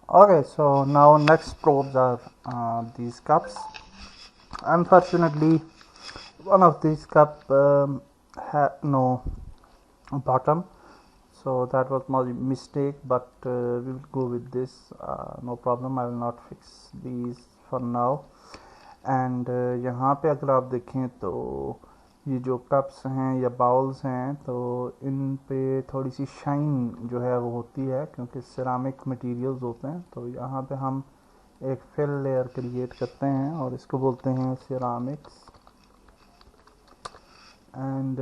Okay, so now next probes are these cups. Unfortunately, one of these cup had no bottom, so that was my mistake, but we will go with this. No problem, I will not fix these for now. And यहाँ पे अगर आप देखें तो ये जो cups हैं या बाउल्स हैं तो इन पे थोड़ी सी शाइन जो है वो होती है क्योंकि सिरामिक मटेरियल्स होते हैं। तो यहाँ पे हम एक फिल लेयर क्रिएट करते हैं और इसको बोलते हैं सिरामिक्स। एंड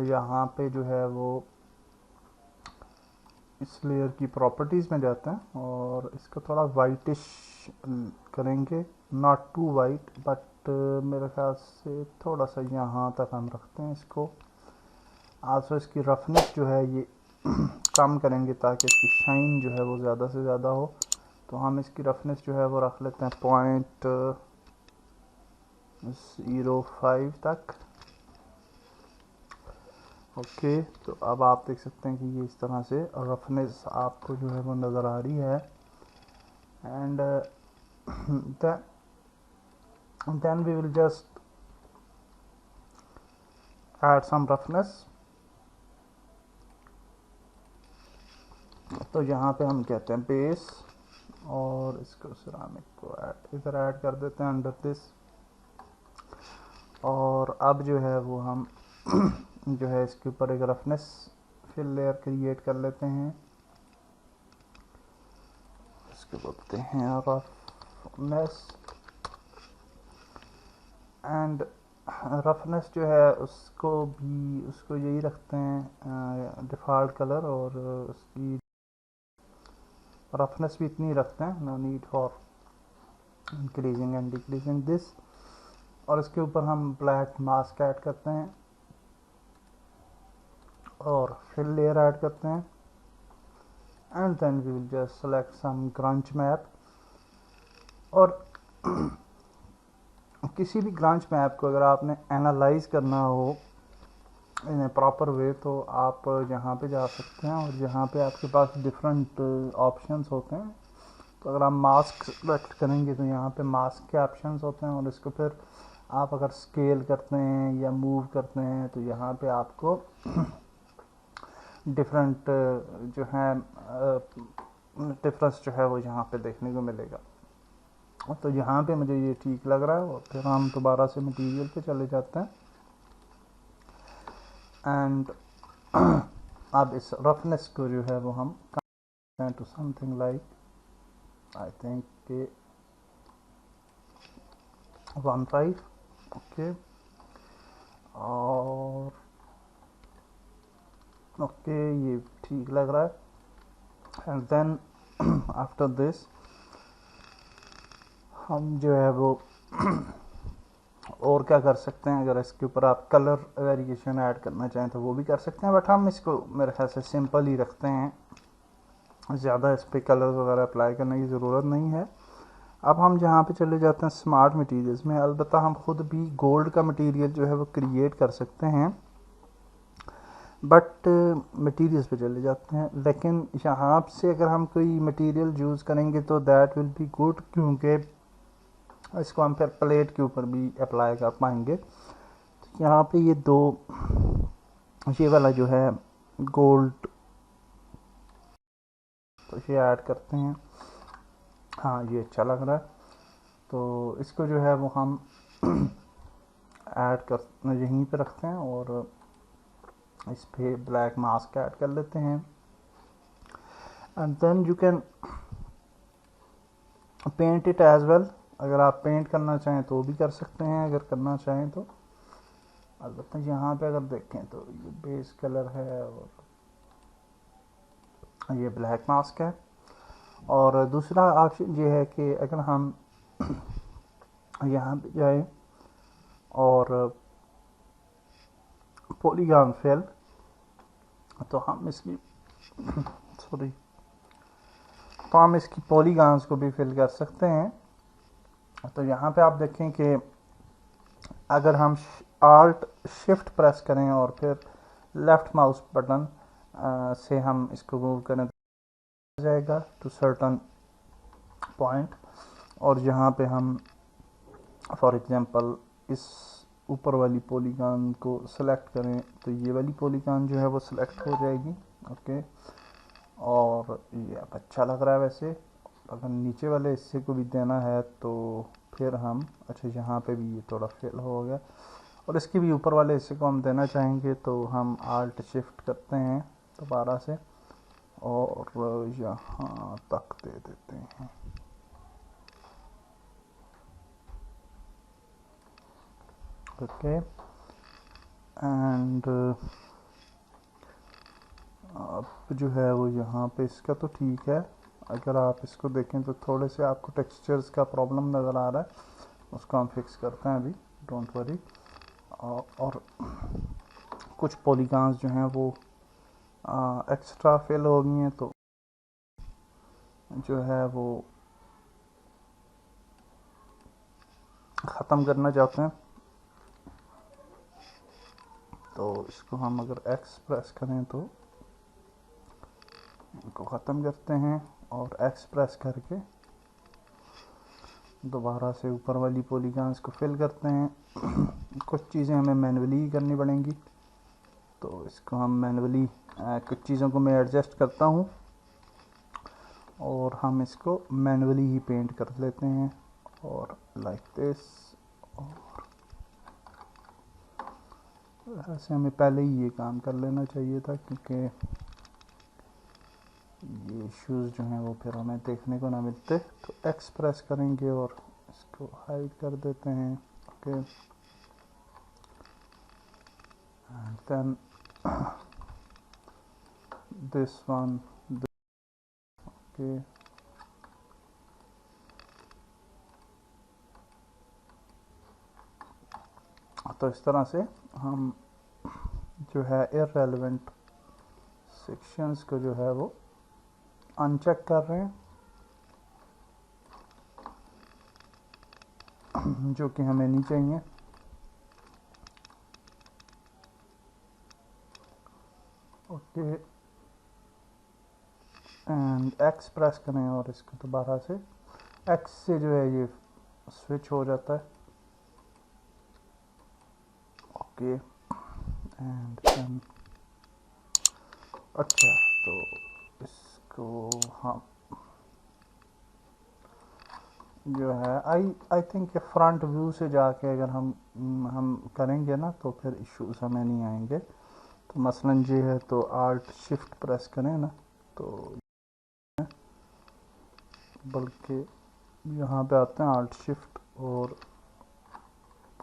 यहाँ पे जो है वो इस लेयर की प्रॉपर्टीज़ में जाते हैं और इसको थोड़ा वाइटिश करेंगे, नॉट टू वाइट बट मेरे ख्याल से थोड़ा सा यहाँ तक हम रखते हैं इसको। आजो इसकी रफनेस जो है ये कम करेंगे ताकि इसकी शाइन जो है वो ज़्यादा से ज़्यादा हो। तो हम इसकी रफनेस जो है वो रख लेते हैं 0.05 तक। ओके, तो अब आप देख सकते हैं कि ये इस तरह से रफनेस आपको जो है वो नज़र आ रही है। And then we will just add some roughness। तो यहाँ पे हम कहते हैं बेस और इसको सिरामिक को इधर ऐड कर देते हैं अंडर दिस। और अब जो है वो हम जो है इसके ऊपर एक रफनेस फिल लेयर क्रिएट कर लेते हैं। इसको बोलते हैं रफनेस। एंड रफनेस जो है उसको यही रखते हैं डिफ़ॉल्ट कलर, और उसकी रफनेस भी इतनी रखते हैं, no need for increasing and decreasing this. और इसके ऊपर हम ब्लैक मास्क ऐड करते हैं और फिल लेयर ऐड करते हैं। And then we will just select some grunge map. और किसी भी ग्रंच मैप को अगर आपने एनालाइज करना हो इन ए प्रॉपर वे तो आप यहाँ पे जा सकते हैं और यहाँ पे आपके पास डिफरेंट ऑप्शंस होते हैं। तो अगर आप मास्क सेलेक्ट करेंगे तो यहाँ पे मास्क के ऑप्शंस होते हैं और इसको फिर आप अगर स्केल करते हैं या मूव करते हैं तो यहाँ पे आपको डिफरेंट जो है डिफरेंस जो है वो यहाँ पे देखने को मिलेगा। तो यहाँ पे मुझे ये ठीक लग रहा है और फिर हम दोबारा से मटेरियल पे चले जाते हैं। एंड अब इस रफनेस को जो है वो हम to something like I think 1.5। Okay, और ओके ये ठीक लग रहा है। एंड देन आफ्टर दिस हम जो है वो और क्या कर सकते हैं, अगर इसके ऊपर आप कलर वेरिएशन ऐड करना चाहें तो वो भी कर सकते हैं, बट हम इसको मेरे ख्याल से सिंपल ही रखते हैं, ज़्यादा इस पर कलर वगैरह अप्लाई करने की ज़रूरत नहीं है। अब हम जहाँ पे चले जाते हैं स्मार्ट मटेरियल्स में, अलबत्ता हम खुद भी गोल्ड का मटेरियल जो है वो क्रिएट कर सकते हैं, बट मटेरियल्स पे चले जाते हैं। लेकिन यहाँ से अगर हम कोई मटेरियल यूज़ करेंगे तो दैट विल बी गुड, क्योंकि इसको हम फिर प्लेट के ऊपर भी अप्लाई कर पाएंगे। तो यहाँ पे ये वाला जो है गोल्ड, तो ये ऐड करते हैं। हाँ, ये अच्छा लग रहा है, तो इसको जो है वो हम ऐड कर यहीं पे रखते हैं और इस पे ब्लैक मास्क ऐड कर लेते हैं। And then you can paint it as well. अगर आप पेंट करना चाहें तो भी कर सकते हैं, अगर करना चाहें तो। अलबत्ता यहाँ पे अगर देखें तो ये बेस कलर है और ये ब्लैक मास्क है। और दूसरा ऑप्शन ये है कि अगर हम यहाँ पे जाए और पॉलीगॉन फिल, तो हम इसकी सॉरी तो हम इसकी पॉलीगॉन्स को भी फिल कर सकते हैं। तो यहाँ पे आप देखें कि अगर हम आल्ट शिफ्ट प्रेस करें और फिर लेफ़्ट माउस बटन से हम इसको मूव करें जाएगा टू सर्टन पॉइंट, और यहाँ पे हम फॉर एग्जांपल इस ऊपर वाली पॉलीगॉन को सेलेक्ट करें तो ये वाली पॉलीगॉन जो है वो सिलेक्ट हो जाएगी। ओके, और ये अब अच्छा लग रहा है। वैसे अगर नीचे वाले हिस्से को भी देना है तो फिर हम, अच्छा यहाँ पे भी ये थोड़ा फेल हो गया, और इसके भी ऊपर वाले हिस्से को हम देना चाहेंगे तो हम आल्ट शिफ्ट करते हैं दोबारा से और यहाँ तक दे देते हैं। ओके, एंड अब जो है वो यहाँ पे इसका तो ठीक है। अगर आप इसको देखें तो थोड़े से आपको टेक्सचर्स का प्रॉब्लम नज़र आ रहा है, उसको हम फिक्स करते हैं अभी, डोंट वरी। और कुछ पॉलीगॉन्स जो हैं वो एक्स्ट्रा फिल हो गई हैं, तो जो है वो ख़त्म करना चाहते हैं। तो इसको हम अगर एक्स प्रेस करें तो इनको ख़त्म करते हैं, और एक्स प्रेस करके दोबारा से ऊपर वाली पॉलीगॉन्स को फिल करते हैं। कुछ चीज़ें हमें मैनुअली ही करनी पड़ेंगी, तो इसको हम मैनुअली कुछ चीज़ों को मैं एडजस्ट करता हूँ और हम इसको मैनुअली ही पेंट कर लेते हैं, और लाइक दिस। और ऐसे हमें पहले ही ये काम कर लेना चाहिए था, क्योंकि ये इश्यूज़ जो हैं वो फिर हमें देखने को ना मिलते। तो एक्स प्रेस करेंगे और इसको हाइड कर देते हैं। Okay, and then this one, okay. तो इस तरह से हम जो है इररेलेवेंट सेक्शंस को जो है वो अनचेक कर रहे हैं, जो कि हमें नहीं चाहिए। ओके, एंड एक्स प्रेस करें और इसको दोबारा से एक्स से जो है ये स्विच हो जाता है। ओके, एंड देन अच्छा, तो इसको हम जो है आई थिंक ये फ्रंट व्यू से जाके अगर हम करेंगे ना तो फिर इश्यूज हमें नहीं आएंगे। तो मसलन ये है तो आल्ट शिफ्ट प्रेस करें ना, तो बल्कि यहाँ पे आते हैं आल्ट शिफ्ट, और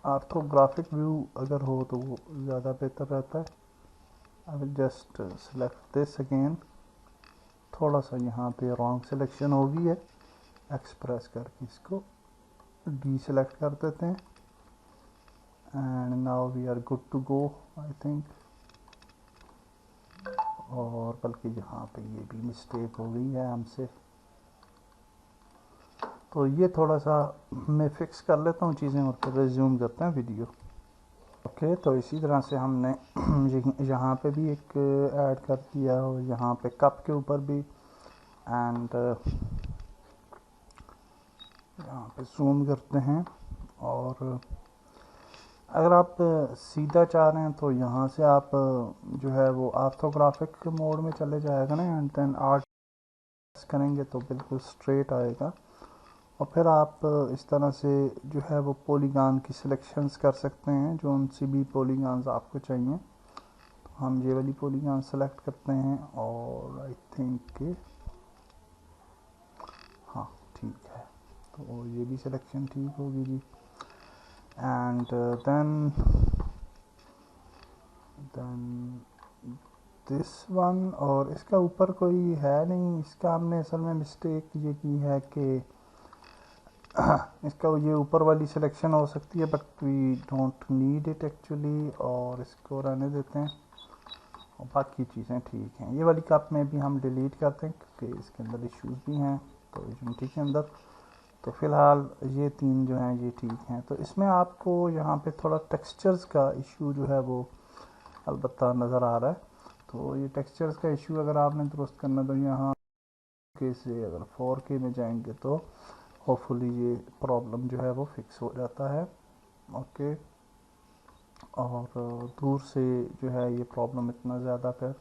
आर्थोग्राफिक व्यू अगर हो तो वो ज़्यादा बेहतर रहता है। I will just select this again. थोड़ा सा यहाँ पे रॉन्ग सिलेक्शन हो गई है, एक्सप्रेस करके इसको डी सेलेक्ट कर देते हैं, and now we are good to go I think. और बल्कि यहाँ पे ये भी मिस्टेक हो गई है हमसे, तो ये थोड़ा सा मैं फिक्स कर लेता हूँ चीज़ें और फिर रिज्यूम करते हैं वीडियो। ओके, तो इसी तरह से हमने यहाँ पे भी एक ऐड कर दिया, और यहाँ पे कप के ऊपर भी, एंड यहाँ पे जूम करते हैं। और अगर आप सीधा चाह रहे हैं तो यहाँ से आप जो है वो आर्थोग्राफिक मोड में चले जाएगा ना, एंड देन आर्ट करेंगे तो बिल्कुल स्ट्रेट आएगा। और फिर आप इस तरह से जो है वो पॉलीगॉन की सिलेक्शंस कर सकते हैं, जो उनसे भी पॉलीगॉन्स आपको चाहिए। तो हम ये वाली पॉलीगॉन सेलेक्ट करते हैं, और आई थिंक हाँ ठीक है, तो ये भी सिलेक्शन ठीक होगी जी। एंड देन दिस वन, और इसका ऊपर कोई है नहीं। इसका हमने असल में मिस्टेक ये की है कि इसका ये ऊपर वाली सिलेक्शन हो सकती है, but we don't need it actually, और इसको रहने देते हैं, और बाकी चीज़ें ठीक हैं। ये वाली कप में भी हम डिलीट करते हैं क्योंकि इसके अंदर इश्यूज भी हैं तो यूनिटी के अंदर। तो फ़िलहाल ये तीन जो हैं ये ठीक हैं। तो इसमें आपको यहाँ पे थोड़ा टेक्सचर्स का इशू जो है वो अलबत्ता नज़र आ रहा है। तो ये टेक्सचर्स का इशू अगर आपने दुरुस्त करना तो यहाँ के से अगर 4K में जाएंगे तो होपफुली ये प्रॉब्लम जो है वो फिक्स हो जाता है। ओके, और दूर से जो है ये प्रॉब्लम इतना ज़्यादा फिर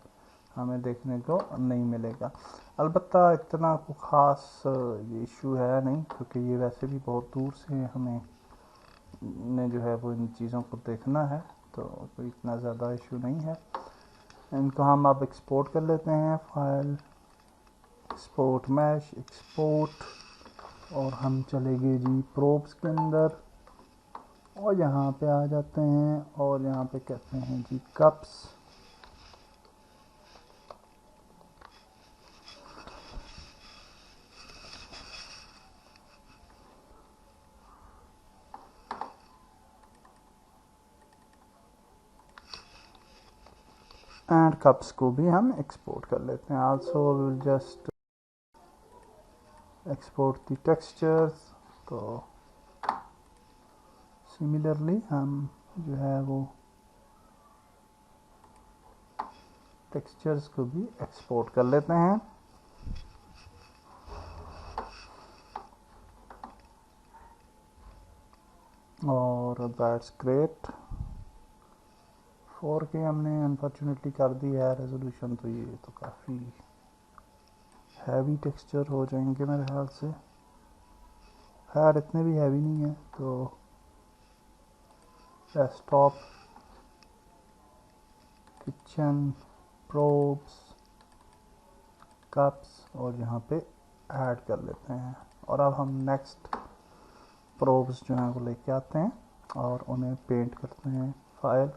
हमें देखने को नहीं मिलेगा। अलबत्ता इतना को ख़ास ये इशू है नहीं, क्योंकि ये वैसे भी बहुत दूर से हमें ने जो है वो इन चीज़ों को देखना है, तो कोई इतना ज़्यादा इशू नहीं है। इनको हम अब एक्सपोर्ट कर लेते हैं, फाइल एक्सपोर्ट मैश एक्सपोर्ट, और हम चलेंगे जी प्रोब्स के अंदर और यहाँ पे आ जाते हैं और यहाँ पे कहते हैं जी कप्स। एंड कप्स को भी हम एक्सपोर्ट कर लेते हैं। Also will just export the textures. तो सिमिलरली हम जो है वो टेक्सचर्स को भी एक्सपोर्ट कर लेते हैं। और दैट्स ग्रेट। 4K हमने अनफॉर्चुनेटली कर दी है रेजोल्यूशन, तो ये तो काफ़ी हैवी टेक्सचर हो जाएंगे मेरे ख्याल से। खैर इतने भी हैवी नहीं है। तो डेस्कटॉप, किचन, प्रोब्स, कप्स, और यहाँ पे ऐड कर लेते हैं। और अब हम नेक्स्ट प्रोब्स जो हैं वो लेके आते हैं और उन्हें पेंट करते हैं। फाइल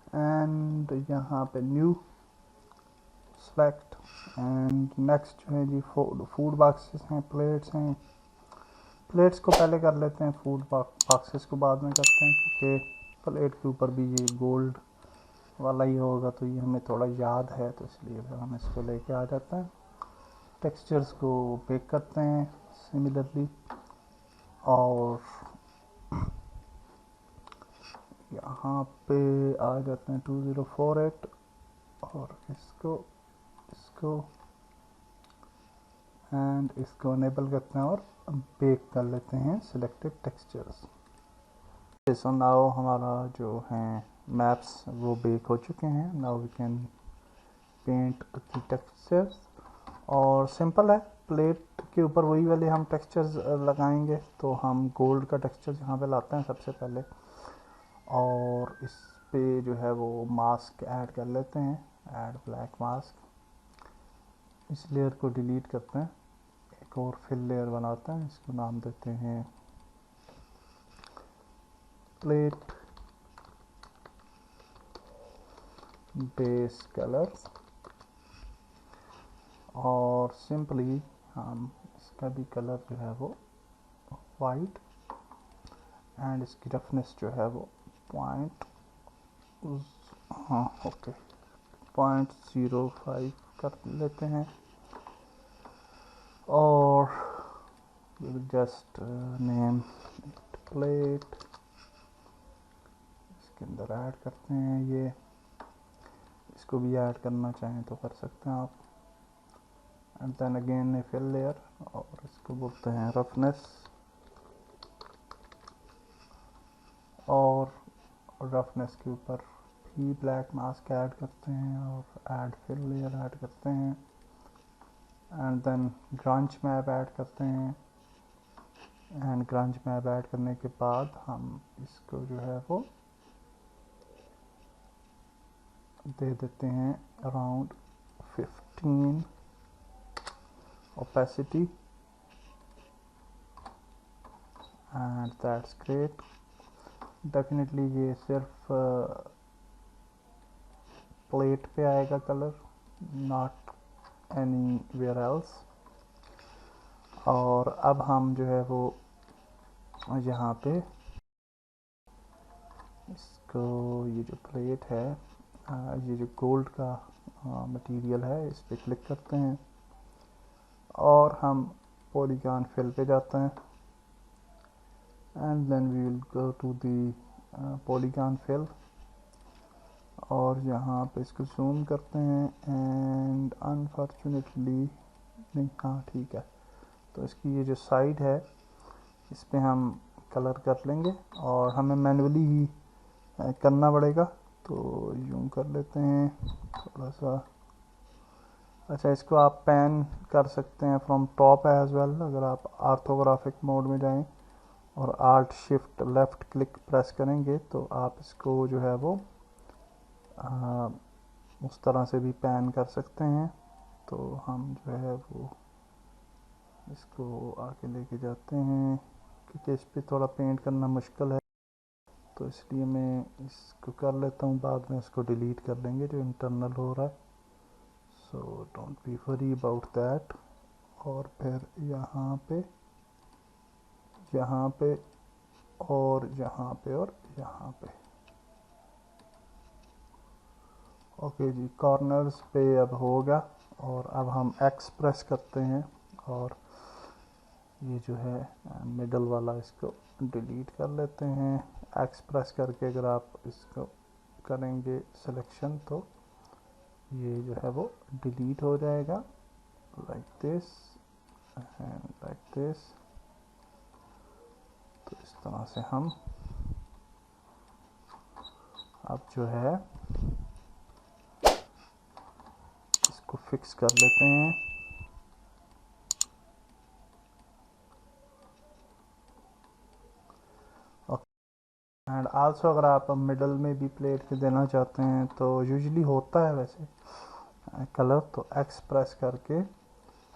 एंड यहाँ पे न्यू सेलेक्ट एंड नेक्स्ट जो है जी फूड बॉक्सेस हैं, प्लेट्स हैं। प्लेट्स को पहले कर लेते हैं, फूड बॉक्सेस को बाद में करते हैं, क्योंकि प्लेट के ऊपर भी ये गोल्ड वाला ही होगा, तो ये हमें थोड़ा याद है, तो इसलिए फिर हम इसको लेके आ जाते हैं। टेक्सचर्स को बेक करते हैं सिमिलरली, और यहाँ पे आ जाते हैं 2048 और इसको एंड इसको अनेबल करते हैं और बेक कर लेते हैं सिलेक्टेड टेक्सचर्स। सो नाउ हमारा जो है मैप्स वो बेक हो चुके हैं। Now we can paint the textures, और सिंपल है, प्लेट के ऊपर वही वाले हम टेक्सचर्स लगाएंगे। तो हम गोल्ड का टेक्सचर यहाँ पे लाते हैं सबसे पहले, और इस पे जो है वो मास्क ऐड कर लेते हैं, ऐड ब्लैक मास्क। इस लेयर को डिलीट करते हैं, एक और फिल लेयर बनाते हैं, इसको नाम देते हैं प्लेट बेस कलर्स, और सिंपली हम इसका भी कलर जो है वो वाइट, एंड इसकी रफनेस जो है वो पॉइंट, हाँ ओके, 0.05 कर लेते हैं। और जस्ट नेम प्लेट, इसके अंदर ऐड करते हैं ये, इसको भी ऐड करना चाहें तो कर सकते हैं आप। And then again a fill layer, और इसको बोलते हैं रफनेस, और रफनेस के ऊपर भी ब्लैक मास्क ऐड करते हैं और ऐड फिल लेयर ऐड करते हैं, एंड देन ग्रांच मैप ऐड करते हैं। एंड ग्रांच मैप ऐड करने के बाद हम इसको जो है वो दे देते हैं around 15 opacity, and that's great. Definitely ये सिर्फ प्लेट पे आएगा colour, not anywhere else. और अब हम जो है वो यहाँ पे इसको, ये जो प्लेट है, ये जो गोल्ड का मटेरियल है, इस पे क्लिक करते हैं और हम पॉलीगॉन फिल पे जाते हैं, and then we will go to the polygon fill, और यहाँ पे इसको जूम करते हैं, एंड अनफॉर्चुनेटली नहीं, हाँ ठीक है। तो इसकी ये जो साइड है इस पर हम कलर कर लेंगे और हमें मैनुअली ही करना पड़ेगा। तो यूँ कर लेते हैं थोड़ा सा। अच्छा, इसको आप पैन कर सकते हैं फ्रॉम टॉप एज वेल। अगर आप आर्थोग्राफिक मोड में जाएं और alt shift left click press करेंगे तो आप इसको जो है वो उस तरह से भी पैन कर सकते हैं। तो हम जो है वो इसको आगे लेके जाते हैं क्योंकि इस पर थोड़ा पेंट करना मुश्किल है, तो इसलिए मैं इसको कर लेता हूँ, बाद में इसको डिलीट कर लेंगे जो इंटरनल हो रहा है। So don't be worry about that. और फिर यहाँ पे, यहाँ पे और यहाँ पे और यहाँ पे। ओके जी, कॉर्नर्स पे अब होगा। और अब हम एक्स प्रेस करते हैं और ये जो है मिडल वाला इसको डिलीट कर लेते हैं। एक्स प्रेस करके अगर आप इसको करेंगे सिलेक्शन तो ये जो है वो डिलीट हो जाएगा, like this and like this. तो इस तरह से हम अब जो है इसको फिक्स कर लेते हैं। एंड आल्सो अगर आप मिडल में भी प्लेट के देना चाहते हैं तो यूजुअली होता है वैसे कलर, तो एक्स प्रेस करके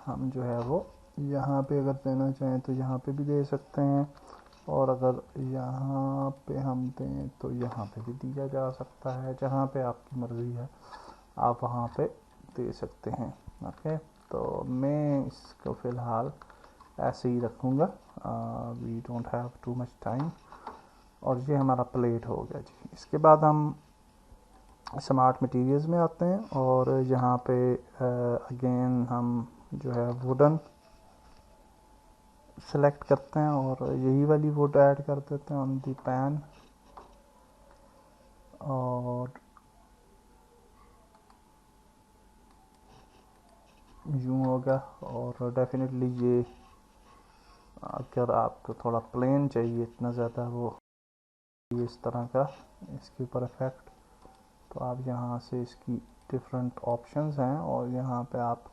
हम जो है वो यहाँ पे अगर देना चाहें तो यहाँ पे भी दे सकते हैं, और अगर यहाँ पे हम दें तो यहाँ पे भी दिया जा सकता है। जहाँ पे आपकी मर्ज़ी है आप वहाँ पे दे सकते हैं। ओके, तो मैं इसको फ़िलहाल ऐसे ही रखूँगा, we don't have too much time. और ये हमारा प्लेट हो गया जी। इसके बाद हम स्मार्ट मटेरियल्स में आते हैं और यहाँ पे अगेन हम जो है वुडन सेलेक्ट करते हैं और यही वाली वुड ऐड कर देते हैं ऑन दी पैन। और यूँ होगा। और डेफिनेटली ये अगर आपको थोड़ा प्लेन चाहिए, इतना ज़्यादा वो इस तरह का इसके ऊपर इफेक्ट, तो आप यहाँ से इसकी डिफरेंट ऑप्शंस हैं और यहाँ पे आप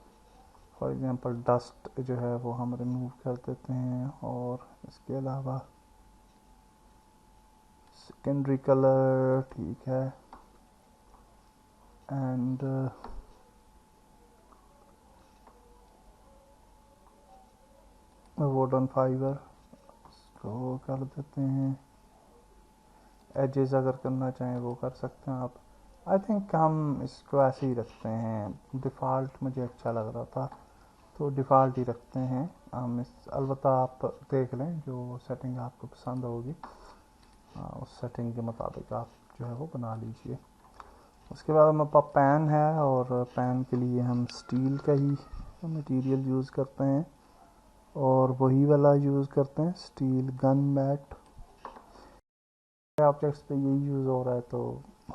फॉर एग्जांपल डस्ट जो है वो हम रिमूव कर देते हैं। और इसके अलावा सेकेंडरी कलर ठीक है, एंड वुडन फाइबर इसको कर देते हैं। एजेस अगर करना चाहें वो कर सकते हैं आप। आई थिंक हम इसको ऐसे ही रखते हैं, डिफ़ॉल्ट मुझे अच्छा लग रहा था तो डिफ़ॉल्ट ही रखते हैं हम इस। अलबत्ता आप देख लें जो सेटिंग आपको पसंद होगी, उस सेटिंग के मुताबिक आप जो है वो बना लीजिए। उसके बाद हमारे पास पैन है और पैन के लिए हम स्टील का ही मटेरियल यूज़ करते हैं और वही वाला यूज़ करते हैं, स्टील गन मैट। ऑब्जेक्ट्स पे यही यूज़ हो रहा है तो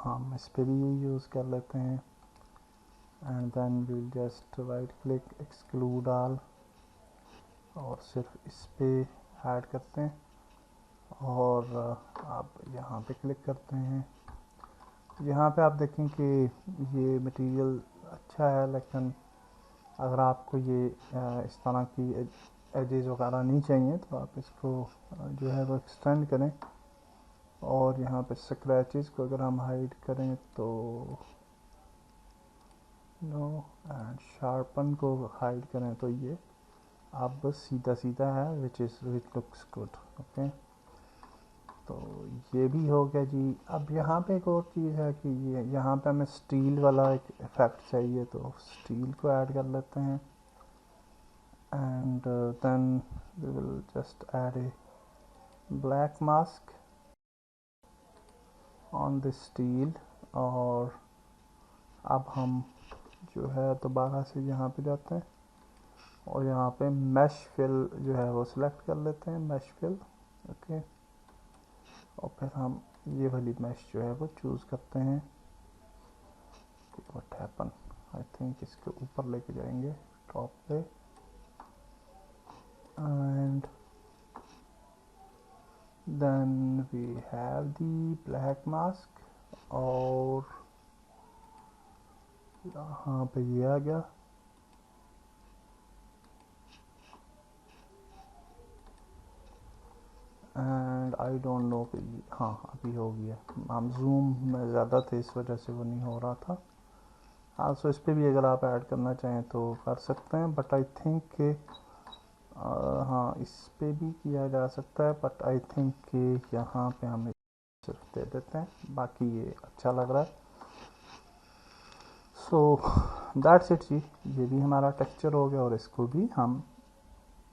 हम इस पे भी यही यूज़ कर लेते हैं। And then we'll just right click exclude all और सिर्फ इस पे ऐड करते हैं और आप यहाँ पे क्लिक करते हैं। यहाँ पे आप देखें कि ये मटेरियल अच्छा है, लेकिन अगर आपको ये इस तरह की एजेस वगैरह नहीं चाहिए तो आप इसको जो है वो एक्सटेंड करें। और यहाँ पे स्क्रैचेस को अगर हम हाइड करें तो नो, एंड शार्पन को हाइड करें तो ये आप बस सीधा सीधा है विच लुक्स गुड। ओके, तो ये भी हो गया जी। अब यहाँ पे एक और चीज़ है कि ये यहाँ पे हमें स्टील वाला एक इफ़ेक्ट चाहिए तो स्टील को ऐड कर लेते हैं। And then we will just add a black mask on the steel. और अब हम जो है दोबारा से यहाँ पे जाते हैं और यहाँ पे मैश फिल जो है वो सिलेक्ट कर लेते हैं, मैश फिल। ओके, और फिर हम ये वाली मैश जो है वो चूज़ करते हैं। व्हाट हैपन, आई थिंक इसके ऊपर लेके जाएंगे टॉप पे। We have the black mask और यहाँ पे ये आ गया एंड आई डोंट नो कि हाँ अभी हो गया। हम जूम में ज़्यादा थे इस वजह से वो नहीं हो रहा था। हाँ सो इस पर भी अगर आप ऐड करना चाहें तो कर सकते हैं, बट आई थिंक कि हाँ इस पे भी किया जा सकता है, बट आई थिंक कि यहाँ पे हम सिर्फ दे देते हैं, बाकी ये अच्छा लग रहा है। सो दैट्स इट जी, ये भी हमारा टेक्सचर हो गया और इसको भी हम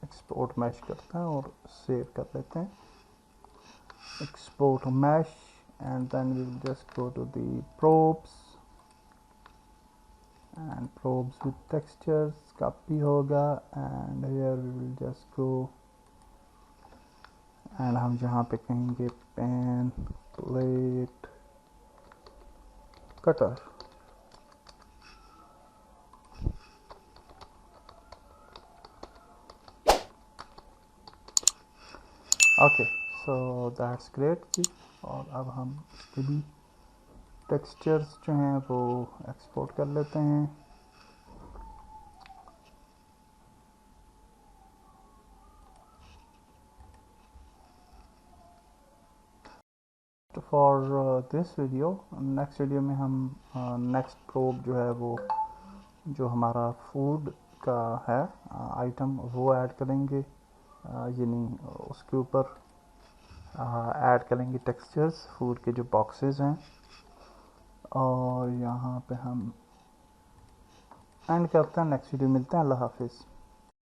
एक्सपोर्ट मैश करते हैं और सेव कर लेते हैं। Export mesh and then we will just go to the probes and probes with textures copy होगा and here we will just go and हम जहाँ पे कहेंगे pen plate cutter, okay so that's great जी। और अब हम इसके भी टेक्सचर्स जो हैं वो एक्सपोर्ट कर लेते हैं। For this video, next video में हम नेक्स्ट प्रोब जो है वो जो हमारा फूड का है आइटम वो ऐड करेंगे, यानी उसके ऊपर ऐड करेंगे टेक्सचर्स फूड के जो बॉक्सेस हैं। और यहाँ पे हम एंड करते हैं, नेक्स्ट वीडियो मिलते हैं, अल्लाह हाफिज़।